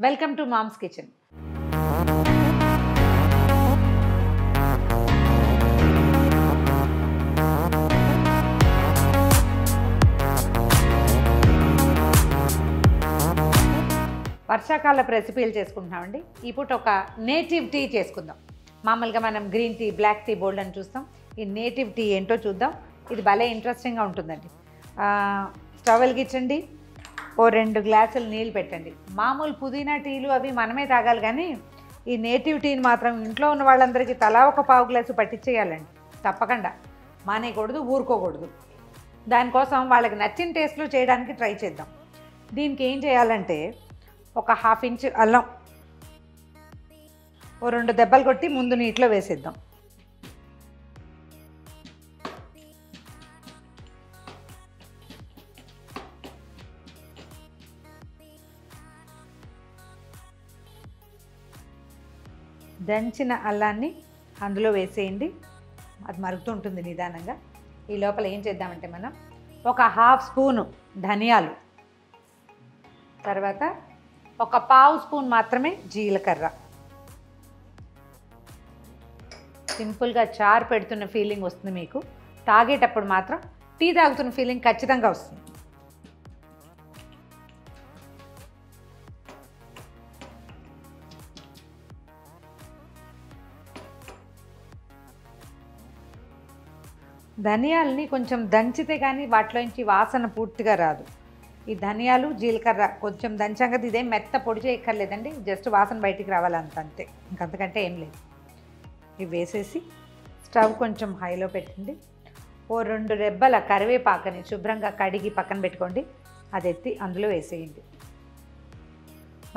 Welcome to mom's kitchen. వర్షాకాలపు రెసిపీలు చేసుకుంటున్నామండి. ఈ పూట ఒక నేటివ్ టీ చేసుకుందాం. మామూలుగా మనం green tea, black tea bold అని చూస్తాం. ఈ నేటివ్ టీ ఏంటో చూద్దాం. ఇది భలే ఇంట్రెస్టింగ్గా ఉంటుందండి. స్టవ్ వెలిగించండి, ఓ 2 గ్లాసులు నీళ్ళు పెట్టండి. మామూలు పుదీనా టీలు అవి మనమే తాగాలి, కానీ ఈ నేటివ్ టీని మాత్రం ఇంట్లో ఉన్న వాళ్ళందరికీ తలా ఒక పావు గ్లాసు పట్టించేయాలండి. తప్పకుండా మానేయకూడదు, ఊరుకోకూడదు. దానికోసం వాళ్ళకి నచ్చిన టేస్ట్లో చేయడానికి ట్రై చేద్దాం. దీనికి ఏం చేయాలంటే ఒక 1/2 ఇంచ్ అల్లం ఓ 2 దెబ్బలు కొట్టి ముందు నీటిలో వేసేద్దాం. దంచిన అల్లాన్ని అందులో వేసేయండి. అది మరుగుతుంటుంది నిదానంగా. ఈ లోపల ఏం చేద్దామంటే మనం ఒక 1/2 స్పూను ధనియాలు, తర్వాత ఒక 1/2 స్పూన్ మాత్రమే జీలకర్ర. సింపుల్గా చారు పెడుతున్న ఫీలింగ్ వస్తుంది మీకు. తాగేటప్పుడు మాత్రం టీ తాగుతున్న ఫీలింగ్ ఖచ్చితంగా వస్తుంది. ధనియాలని కొంచెం దంచితే కానీ వాటిలోంచి వాసన పూర్తిగా రాదు. ఈ ధనియాలు, జీలకర్ర కొంచెం దంచాక ఇదేం మెత్త పొడి చేయక్కర్లేదండి. జస్ట్ వాసన బయటికి రావాలంత, అంతే. ఇంకంతకంటే ఏం లేదు. ఇవి వేసేసి స్టవ్ కొంచెం హైలో పెట్టండి. ఓ 2 రెబ్బల కరివేపాకుని శుభ్రంగా కడిగి పక్కన పెట్టుకోండి. అది ఎత్తి అందులో వేసేయండి.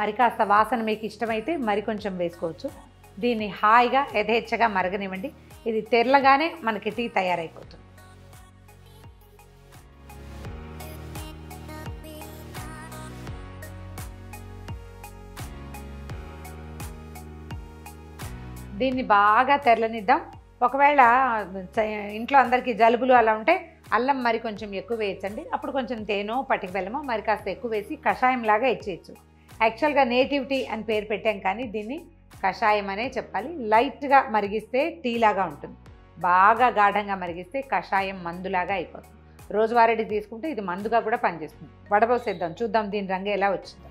మరి కాస్త వాసన మీకు ఇష్టమైతే మరి కొంచెం వేసుకోవచ్చు. దీన్ని హాయిగా యథేచ్ఛగా మరగనివ్వండి. ఇది తెరలగానే మనకి టీ తయారైపోతుంది. దీన్ని బాగా తెరలనిద్దాం. ఒకవేళ ఇంట్లో అందరికీ జలుబులు అలా ఉంటే అల్లం మరి కొంచెం ఎక్కువ వేయచ్చండి. అప్పుడు కొంచెం తేనో పటిక బెల్లమో మరి కాస్త ఎక్కువ వేసి కషాయంలాగా ఇచ్చేయచ్చు. యాక్చువల్గా నేటివ్ టీ అని పేరు పెట్టాం, కానీ దీన్ని కషాయం అనే చెప్పాలి. లైట్గా మరిగిస్తే టీ లాగా ఉంటుంది. బాగా గాఢంగా మరిగిస్తే కషాయం మందులాగా అయిపోతుంది. రోజువారీ తీసుకుంటే ఇది మందుగా కూడా పనిచేస్తుంది. వడబోసేద్దాం, చూద్దాం దీని రంగు ఎలా వచ్చిందో.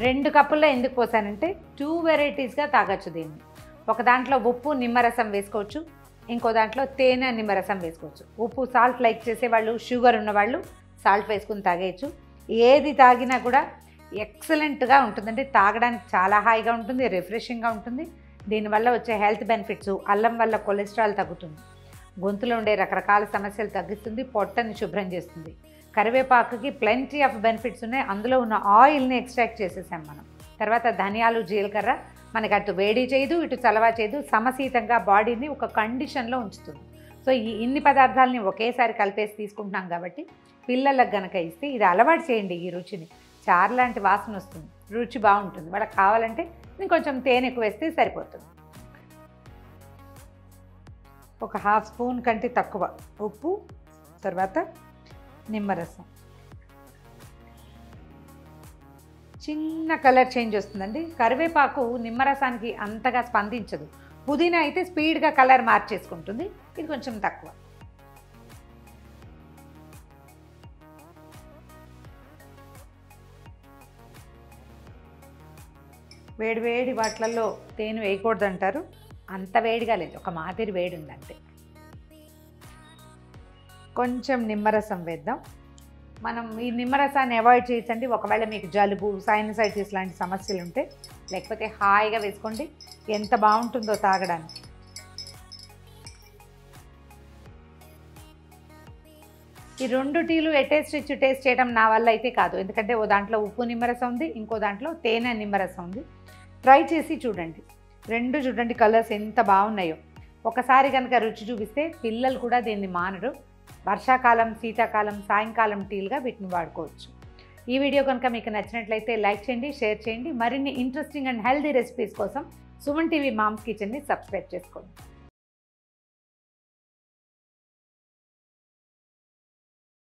రెండు కప్పుల్లో ఎందుకు పోసానంటే 2 వెరైటీస్గా తాగొచ్చు దీన్ని. ఒక దాంట్లో ఉప్పు నిమ్మరసం వేసుకోవచ్చు, ఇంకో దాంట్లో తేనె నిమ్మరసం వేసుకోవచ్చు. ఉప్పు సాల్ట్ లైక్ చేసేవాళ్ళు, షుగర్ ఉన్నవాళ్ళు సాల్ట్ వేసుకుని తాగేయచ్చు. ఏది తాగినా కూడా ఎక్సలెంట్గా ఉంటుందండి. తాగడానికి చాలా హాయిగా ఉంటుంది, రిఫ్రెషింగ్గా ఉంటుంది. దీనివల్ల వచ్చే హెల్త్ బెనిఫిట్స్: అల్లం వల్ల కొలెస్ట్రాల్ తగ్గుతుంది, గొంతులో ఉండే రకరకాల సమస్యలు తగ్గిస్తుంది, పొట్టని శుభ్రం చేస్తుంది. కరివేపాకుకి ప్లెంటీ ఆఫ్ బెనిఫిట్స్ ఉన్నాయి. అందులో ఉన్న ఆయిల్ని ఎక్స్ట్రాక్ట్ చేసేసాం మనం. తర్వాత ధనియాలు, జీలకర్ర మనకి అటు వేడి చేయదు, ఇటు చలవ చేయదు, సమశీతంగా బాడీని ఒక కండిషన్లో ఉంచుతుంది. సో ఇన్ని పదార్థాలని ఒకేసారి కలిపేసి తీసుకుంటున్నాం కాబట్టి పిల్లలకు గనక ఇస్తే ఇది అలవాటు చేయండి. ఈ రుచిని చారు లాంటి వాసన వస్తుంది, రుచి బాగుంటుంది. వాళ్ళకి కావాలంటే ఇంకొంచెం తేనె ఎక్కువ వేస్తే సరిపోతుంది. ఒక 1/2 స్పూన్ కంటే తక్కువ ఉప్పు, తర్వాత నిమ్మరసం. చిన్న కలర్ చేంజ్ వస్తుందండి. కరివేపాకు నిమ్మరసానికి అంతగా స్పందించదు. పుదీనా అయితే స్పీడ్గా కలర్ మార్చేసుకుంటుంది. ఇది కొంచెం తక్కువ. వేడి వేడి వాటిలలో తేనె వేయకూడదు అంటారు. అంత వేడిగా లేదు, ఒక మాదిరి వేడి ఉందంటే. కొంచెం నిమ్మరసం వేద్దాం. మనం ఈ నిమ్మరసాన్ని అవాయిడ్ చేయొచ్చండి ఒకవేళ మీకు జలుబు, సైనసైటిస్ లాంటి సమస్యలు ఉంటే. లేకపోతే హాయిగా వేసుకోండి, ఎంత బాగుంటుందో తాగడానికి. ఈ 2 టీలు టేస్ట్ చేయడం నా వల్ల అయితే కాదు. ఎందుకంటే ఓ దాంట్లో ఉప్పు నిమ్మరసం ఉంది, ఇంకో దాంట్లో తేనె నిమ్మరసం ఉంది. ట్రై చేసి చూడండి. 2 చూడండి కలర్స్ ఎంత బాగున్నాయో. ఒకసారి కనుక రుచి చూపిస్తే పిల్లలు కూడా దీన్ని మానరు. వర్షాకాలం, శీతాకాలం, సాయంకాలం టీలుగా వీటిని వాడుకోవచ్చు. ఈ వీడియో కనుక మీకు నచ్చినట్లయితే లైక్ చేయండి, షేర్ చేయండి. మరిన్ని ఇంట్రెస్టింగ్ అండ్ హెల్దీ రెసిపీస్ కోసం సుమన్ టీవీ మామ్స్ కిచెన్ని సబ్స్క్రైబ్ చేసుకోండి.